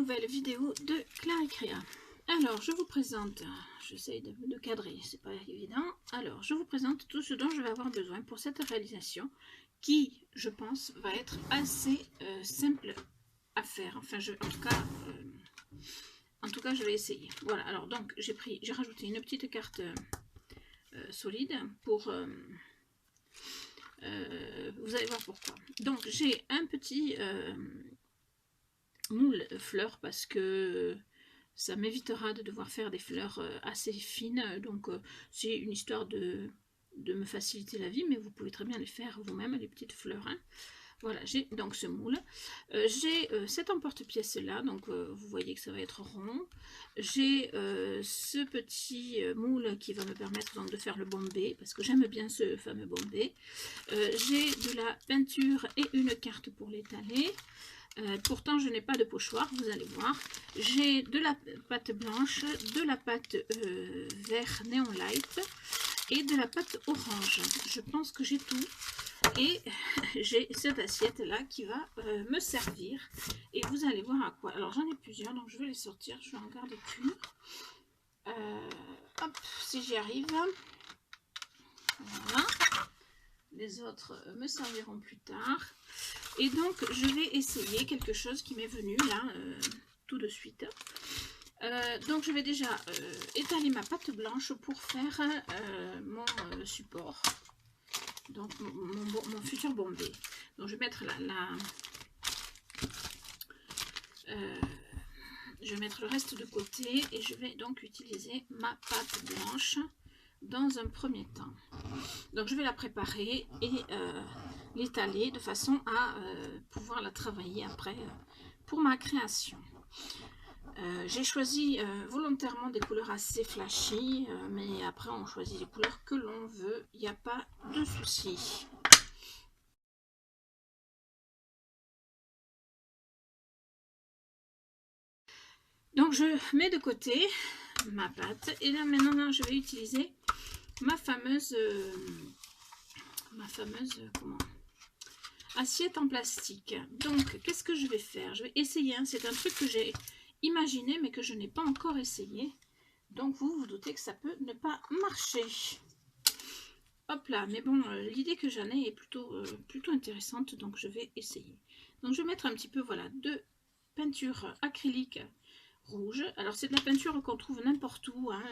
nouvelle vidéo de Claricrea. Alors, je vous présente, j'essaye de cadrer, c'est pas évident. Alors, je vous présente tout ce dont je vais avoir besoin pour cette réalisation qui, je pense, va être assez simple à faire. Enfin, en tout cas, je vais essayer. Voilà, alors donc, j'ai rajouté une petite carte solide pour... vous allez voir pourquoi. Donc, j'ai un petit... moule fleurs parce que ça m'évitera de devoir faire des fleurs assez fines, donc c'est une histoire de me faciliter la vie, mais vous pouvez très bien les faire vous-même, les petites fleurs, hein. Voilà, j'ai donc ce moule, j'ai cet emporte-pièce là, donc vous voyez que ça va être rond, j'ai ce petit moule qui va me permettre donc de faire le bombé, parce que j'aime bien ce fameux bombé, j'ai de la peinture et une carte pour l'étaler. Pourtant je n'ai pas de pochoir, vous allez voir. J'ai de la pâte blanche, de la pâte vert néon light et de la pâte orange. Je pense que j'ai tout. Et j'ai cette assiette là qui va me servir. Et vous allez voir à quoi. Alors j'en ai plusieurs, donc je vais les sortir. Je vais en garder qu'une. Hop, si j'y arrive. Voilà. Les autres me serviront plus tard. Et donc, je vais essayer quelque chose qui m'est venu là, tout de suite. Donc, je vais déjà étaler ma pâte blanche pour faire mon support. Donc, mon futur bombé. Donc, je vais mettre je vais mettre le reste de côté et je vais donc utiliser ma pâte blanche dans un premier temps. Donc je vais la préparer et l'étaler de façon à pouvoir la travailler après pour ma création. J'ai choisi volontairement des couleurs assez flashy, mais après on choisit les couleurs que l'on veut, il n'y a pas de souci. Donc je mets de côté ma pâte et là maintenant je vais utiliser ma fameuse assiette en plastique. Donc qu'est-ce que je vais faire? Je vais essayer, hein, c'est un truc que j'ai imaginé mais que je n'ai pas encore essayé. Donc vous vous doutez que ça peut ne pas marcher. Hop là, mais bon, l'idée que j'en ai est plutôt intéressante, donc je vais essayer. Donc je vais mettre un petit peu, voilà, de peinture acrylique rouge. Alors c'est de la peinture qu'on trouve n'importe où, hein,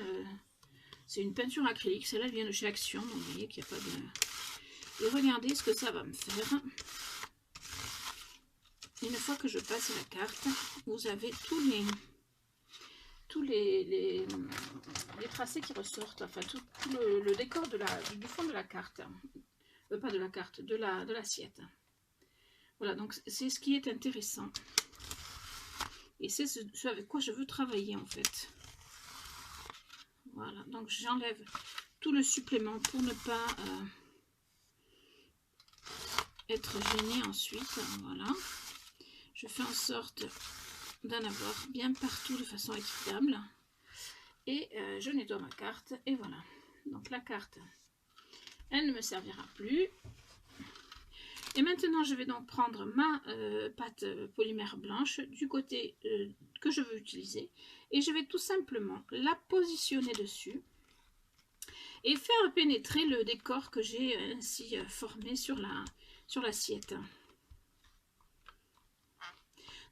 c'est une peinture acrylique, celle-là vient de chez Action, donc vous voyez qu'il n'y a pas de... Et regardez ce que ça va me faire. Une fois que je passe la carte, vous avez tous les tracés qui ressortent, enfin tout le décor du fond de la carte. Pas de la carte, de l'assiette. Voilà, donc c'est ce qui est intéressant. Et c'est ce avec quoi je veux travailler en fait. Voilà, donc j'enlève tout le supplément pour ne pas être gênée ensuite. Voilà. Je fais en sorte d'en avoir bien partout de façon équitable. Et je nettoie ma carte. Et voilà. Donc la carte, elle ne me servira plus. Et maintenant, je vais donc prendre ma pâte polymère blanche du côté que je veux utiliser. Et je vais tout simplement la positionner dessus. Et faire pénétrer le décor que j'ai ainsi formé sur l'assiette.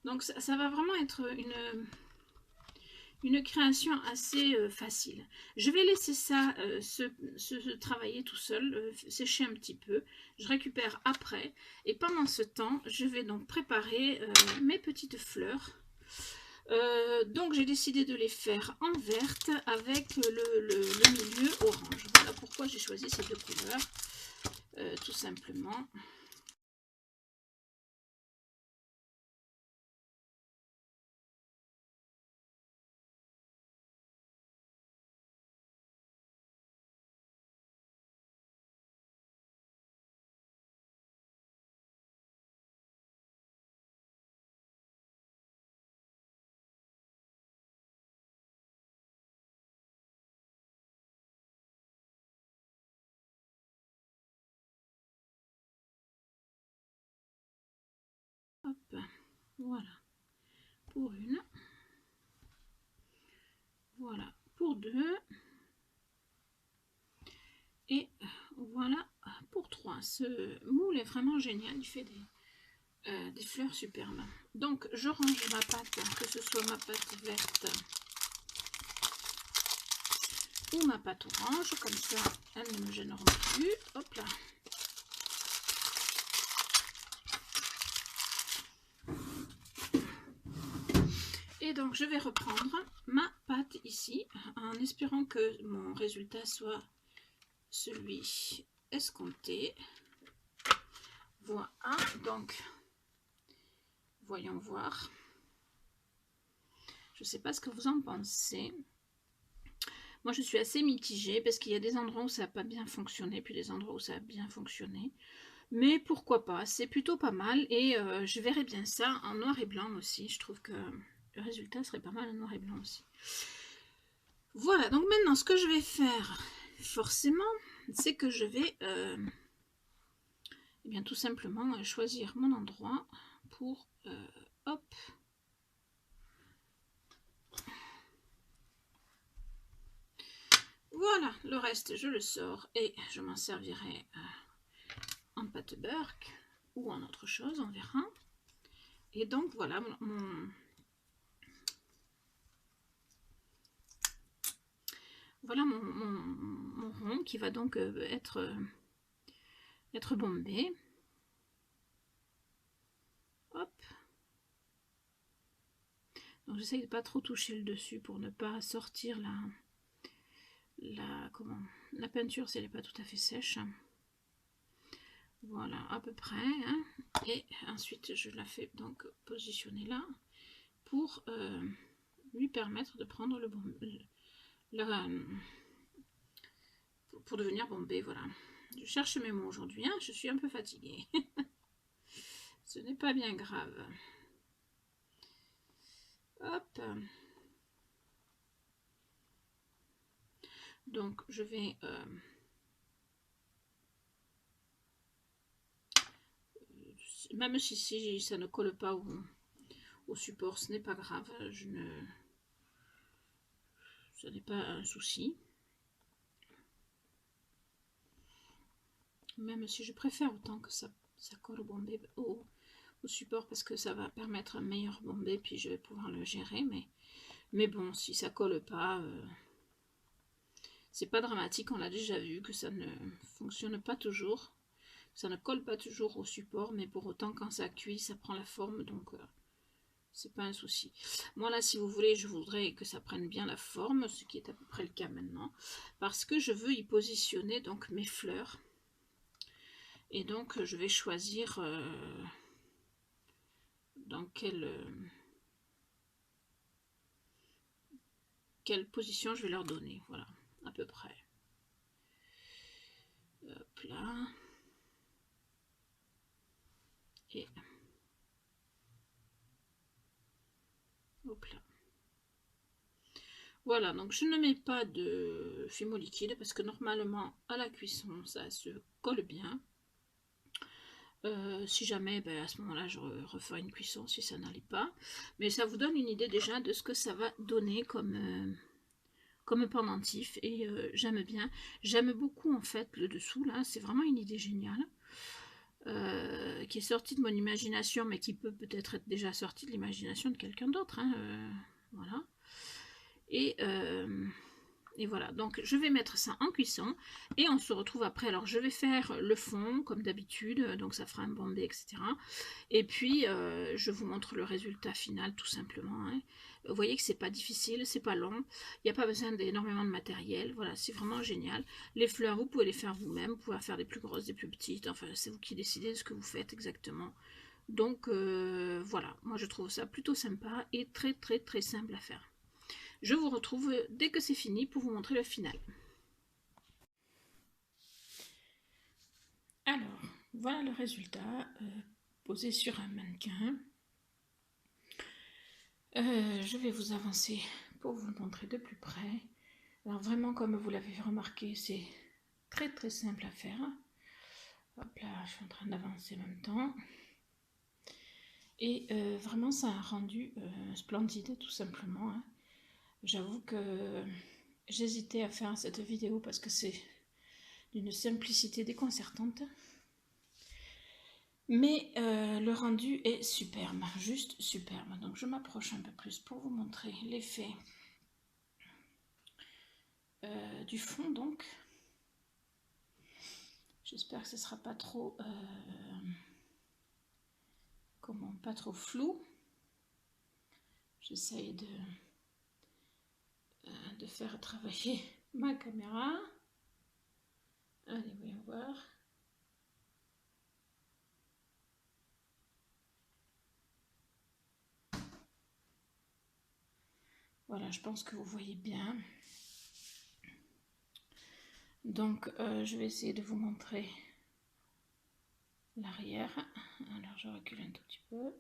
Donc ça va vraiment être une création assez facile. Je vais laisser ça se travailler tout seul, sécher un petit peu. Je récupère après. Et pendant ce temps, je vais donc préparer mes petites fleurs. Donc j'ai décidé de les faire en verte avec le milieu orange. Voilà pourquoi j'ai choisi ces deux couleurs, tout simplement. Hop, voilà pour une. Voilà pour 2. Et voilà pour 3. Ce moule est vraiment génial, il fait des fleurs superbes. Donc je range ma pâte, que ce soit ma pâte verte ou ma pâte orange, comme ça elles ne me gêneront plus. Hop là. Et donc je vais reprendre ma pâte ici, en espérant que mon résultat soit celui escompté. Voilà, donc voyons voir. Je ne sais pas ce que vous en pensez. Moi, je suis assez mitigée parce qu'il y a des endroits où ça n'a pas bien fonctionné, puis des endroits où ça a bien fonctionné. Mais pourquoi pas, c'est plutôt pas mal. Et je verrai bien ça en noir et blanc aussi. Je trouve que le résultat serait pas mal en noir et blanc aussi. Voilà, donc maintenant, ce que je vais faire, forcément, c'est que je vais eh bien, tout simplement choisir mon endroit pour... hop. Voilà, le reste, je le sors et je m'en servirai en pâte beurre ou en autre chose, on verra. Et donc, voilà mon rond qui va donc être bombé. Hop. Donc, j'essaie de ne pas trop toucher le dessus pour ne pas sortir la peinture si elle n'est pas tout à fait sèche. Voilà, à peu près. Hein. Et ensuite, je la fais donc positionner là pour lui permettre de prendre le bon... pour devenir bombé, voilà. Je cherche mes mots aujourd'hui, hein, je suis un peu fatiguée. Ce n'est pas bien grave. Hop. Donc, je vais... même si ça ne colle pas au support, ce n'est pas grave. Ce n'est pas un souci. Même si je préfère autant que ça colle au bombé, au support, parce que ça va permettre un meilleur bombé, puis je vais pouvoir le gérer. Mais bon, si ça colle pas, c'est pas dramatique, on l'a déjà vu, que ça ne fonctionne pas toujours. Ça ne colle pas toujours au support, mais pour autant, quand ça cuit, ça prend la forme, donc c'est pas un souci. Moi là, si vous voulez, je voudrais que ça prenne bien la forme, ce qui est à peu près le cas maintenant, parce que je veux y positionner donc mes fleurs. Et donc, je vais choisir dans quelle position je vais leur donner. Voilà, à peu près. Hop là. Et hop là. Voilà, donc je ne mets pas de fimo liquide parce que normalement, à la cuisson, ça se colle bien. Si jamais, ben, à ce moment-là, je refais une cuisson si ça n'allait pas. Mais ça vous donne une idée déjà de ce que ça va donner comme pendentif. Et j'aime bien. J'aime beaucoup en fait le dessous là. C'est vraiment une idée géniale. Qui est sortie de mon imagination, mais qui peut peut-être être déjà sortie de l'imagination de quelqu'un d'autre. Hein, voilà. Et voilà, donc je vais mettre ça en cuisson et on se retrouve après. Alors je vais faire le fond comme d'habitude, donc ça fera un bombé, etc. Et puis je vous montre le résultat final tout simplement. Hein. Vous voyez que c'est pas difficile, c'est pas long, il n'y a pas besoin d'énormément de matériel, voilà, c'est vraiment génial. Les fleurs, vous pouvez les faire vous-même, vous pouvez faire des plus grosses, des plus petites, enfin c'est vous qui décidez de ce que vous faites exactement. Donc voilà, moi je trouve ça plutôt sympa et très très très simple à faire. Je vous retrouve dès que c'est fini pour vous montrer le final. Alors, voilà le résultat posé sur un mannequin. Je vais vous avancer pour vous le montrer de plus près. Alors vraiment, comme vous l'avez remarqué, c'est très très simple à faire. Hop là, je suis en train d'avancer en même temps. Et vraiment, ça a un rendu splendide, tout simplement. Hein. J'avoue que j'hésitais à faire cette vidéo parce que c'est d'une simplicité déconcertante. Mais le rendu est superbe, juste superbe. Donc je m'approche un peu plus pour vous montrer l'effet du fond donc. J'espère que ce ne sera pas trop pas trop flou. J'essaye de faire travailler ma caméra. Allez, voyons voir. Voilà, je pense que vous voyez bien. Donc, je vais essayer de vous montrer l'arrière. Alors, je recule un tout petit peu.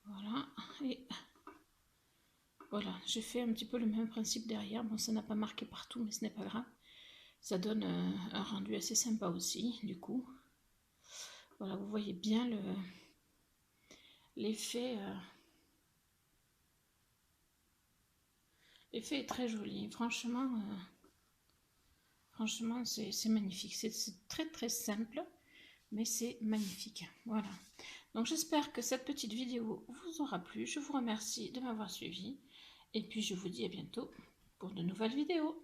Voilà. Et voilà, j'ai fait un petit peu le même principe derrière. Bon, ça n'a pas marqué partout, mais ce n'est pas grave. Ça donne un rendu assez sympa aussi, du coup. Voilà, vous voyez bien l'effet. L'effet est très joli. Franchement, c'est magnifique. C'est très très simple, mais c'est magnifique. Voilà. Donc j'espère que cette petite vidéo vous aura plu. Je vous remercie de m'avoir suivi. Et puis je vous dis à bientôt pour de nouvelles vidéos.